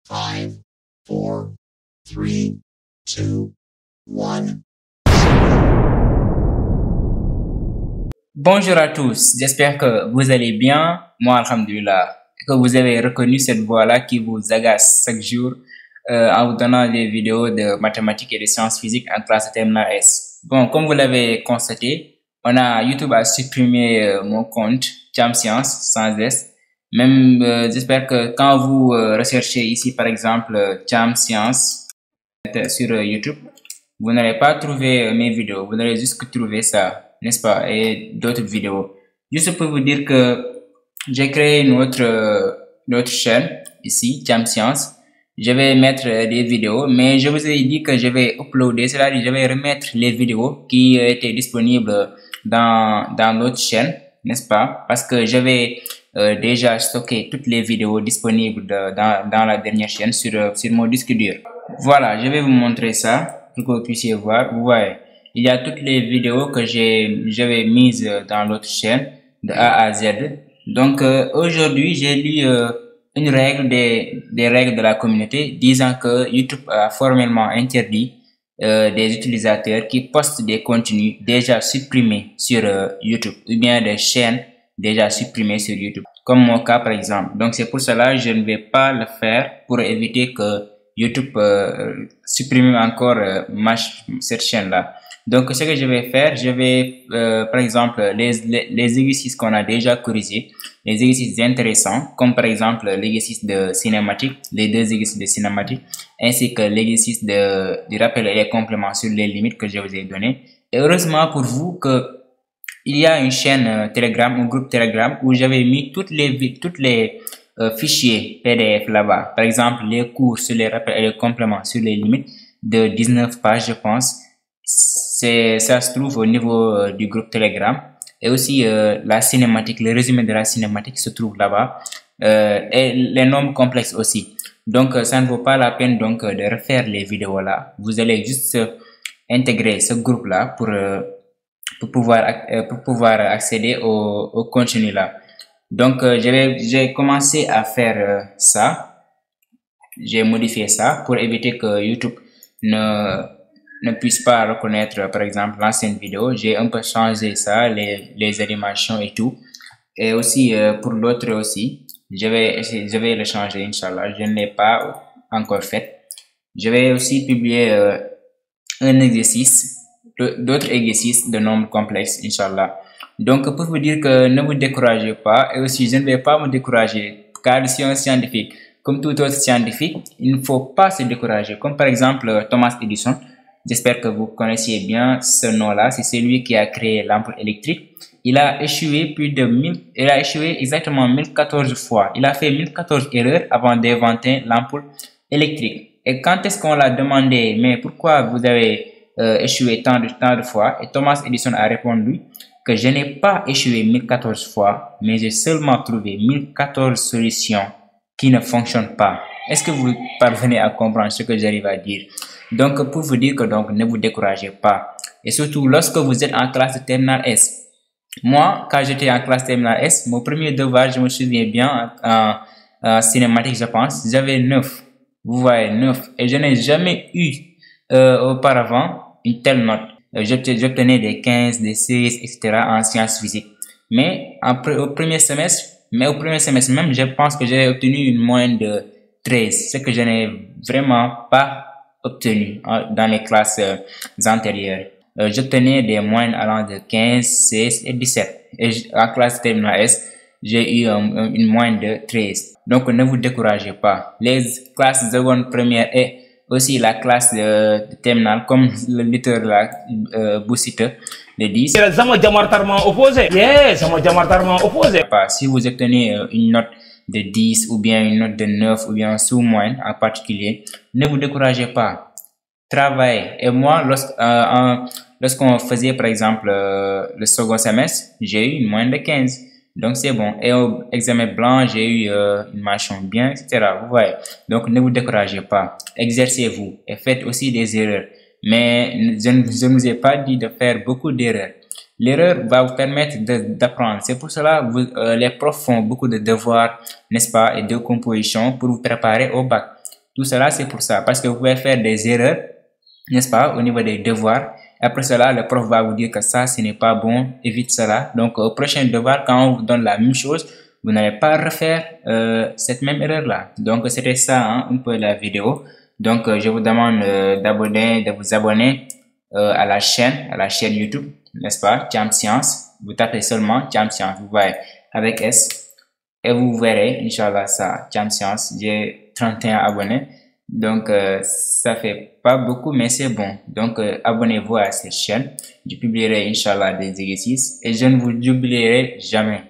5, 4, 3, 2, 1. Bonjour à tous, j'espère que vous allez bien. Moi, alhamdulillah, que vous avez reconnu cette voix-là qui vous agace chaque jour en vous donnant des vidéos de mathématiques et de sciences physiques en classe terminale S. Bon, comme vous l'avez constaté, YouTube a supprimé mon compte Cham Science sans S. Même, j'espère que quand vous recherchez ici, par exemple, Cham Science sur YouTube, vous n'allez pas trouver mes vidéos, vous n'allez juste que trouver ça, n'est-ce pas, et d'autres vidéos. Juste pour vous dire que j'ai créé une autre chaîne ici, Cham Science. Je vais mettre des vidéos, mais je vous ai dit que je vais uploader, c'est-à-dire je vais remettre les vidéos qui étaient disponibles dans l'autre chaîne, n'est-ce pas, parce que j'avais déjà stocké toutes les vidéos disponibles dans la dernière chaîne sur mon disque dur. Voilà, je vais vous montrer ça pour que vous puissiez voir. Vous voyez, il y a toutes les vidéos que j'avais mises dans l'autre chaîne de A à Z. Donc aujourd'hui, j'ai lu une règle des règles de la communauté disant que YouTube a formellement interdit des utilisateurs qui postent des contenus déjà supprimés sur YouTube ou bien des chaînes déjà supprimées sur YouTube, comme mon cas par exemple. Donc c'est pour cela que je ne vais pas le faire pour éviter que YouTube supprime encore cette chaîne-là. Donc ce que je vais faire, je vais par exemple les exercices qu'on a déjà corrigés, les exercices intéressants, comme par exemple l'exercice de cinématique, les deux exercices de cinématique, ainsi que l'exercice du rappel et les compléments sur les limites que je vous ai donné. Et heureusement pour vous que il y a une chaîne Telegram, un groupe Telegram où j'avais mis toutes les fichiers PDF là-bas. Par exemple, les cours sur les rappels et les compléments sur les limites de 19 pages, je pense. Ça se trouve au niveau du groupe Telegram. Et aussi la cinématique, le résumé de la cinématique se trouve là-bas. Et les nombres complexes aussi. Donc ça ne vaut pas la peine donc de refaire les vidéos là. Vous allez juste intégrer ce groupe là pour pouvoir accéder au contenu là. Donc j'ai commencé à faire ça. J'ai modifié ça pour éviter que YouTube ne puisse pas reconnaître par exemple l'ancienne vidéo. J'ai un peu changé ça, les animations et tout. Et aussi pour l'autre aussi, je vais le changer, Inch'Allah. Je ne l'ai pas encore fait. Je vais aussi publier un exercice, d'autres exercices de nombres complexes, Inch'Allah. Donc pour vous dire que ne vous découragez pas, et aussi je ne vais pas me décourager, car je suis un scientifique. Comme tout autre scientifique, il ne faut pas se décourager. Comme par exemple Thomas Edison. J'espère que vous connaissiez bien ce nom-là. C'est celui qui a créé l'ampoule électrique. Il a échoué exactement 1014 fois. Il a fait 1014 erreurs avant d'inventer l'ampoule électrique. Et quand est-ce qu'on l'a demandé, mais pourquoi vous avez échoué tant de fois? Et Thomas Edison a répondu que je n'ai pas échoué 1014 fois, mais j'ai seulement trouvé 1014 solutions qui ne fonctionnent pas. Est-ce que vous parvenez à comprendre ce que j'arrive à dire? Donc, pour vous dire que donc ne vous découragez pas. Et surtout, lorsque vous êtes en classe de terminale S. Moi, quand j'étais en classe terminale S, mon premier devoir, je me souviens bien, en cinématique, je pense, j'avais 9. Vous voyez, 9. Et je n'ai jamais eu auparavant une telle note. J'obtenais des 15, des 16, etc. en sciences physiques. Mais au premier semestre même, je pense que j'ai obtenu une moyenne de 13, ce que je n'ai vraiment pas obtenu dans les classes antérieures. J'obtenais des moyennes allant de 15, 16 et 17. Et en classe terminale S, j'ai eu une moyenne de 13. Donc ne vous découragez pas. Les classes seconde, première et aussi la classe de terminale, comme le lutteur là, Boussite le dit. C'est diamétralement opposé. Yes, diamétralement opposé. Si vous obtenez une note de 10 ou bien une note de 9 ou bien sous-moyenne en particulier, ne vous découragez pas. Travaillez. Et moi, lorsqu'on faisait par exemple le second semestre, j'ai eu une moyenne de 15. Donc c'est bon. Et au examen blanc, j'ai eu une mention bien, etc. Vous voyez. Donc ne vous découragez pas. Exercez-vous et faites aussi des erreurs. Mais je ne vous ai pas dit de faire beaucoup d'erreurs. L'erreur va vous permettre d'apprendre. C'est pour cela que les profs font beaucoup de devoirs, n'est-ce pas, et de composition pour vous préparer au bac. Tout cela, c'est pour ça, parce que vous pouvez faire des erreurs, n'est-ce pas, au niveau des devoirs. Après cela, le prof va vous dire que ça, ce n'est pas bon, évite cela. Donc, au prochain devoir, quand on vous donne la même chose, vous n'allez pas refaire cette même erreur-là. Donc, c'était ça, hein, un peu la vidéo. Donc, je vous demande de vous abonner à la chaîne YouTube, n'est-ce pas, Thiam Science. Vous tapez seulement Thiam Science, vous voyez, avec S. Et vous verrez, Inch'Allah, ça, Thiam Science. J'ai 31 abonnés. Donc, ça fait pas beaucoup, mais c'est bon. Donc, abonnez-vous à cette chaîne. Je publierai, Inch'Allah, des exercices. Et je ne vous oublierai jamais.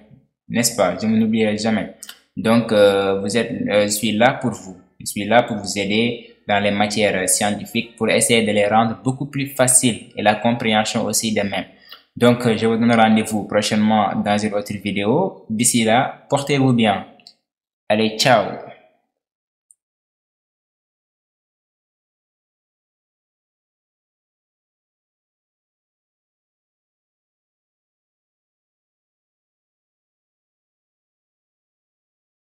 N'est-ce pas? Je ne vous oublierai jamais. Donc, je suis là pour vous. Je suis là pour vous aider dans les matières scientifiques pour essayer de les rendre beaucoup plus faciles et la compréhension aussi de même. Donc, je vous donne rendez-vous prochainement dans une autre vidéo. D'ici là, portez-vous bien. Allez, ciao!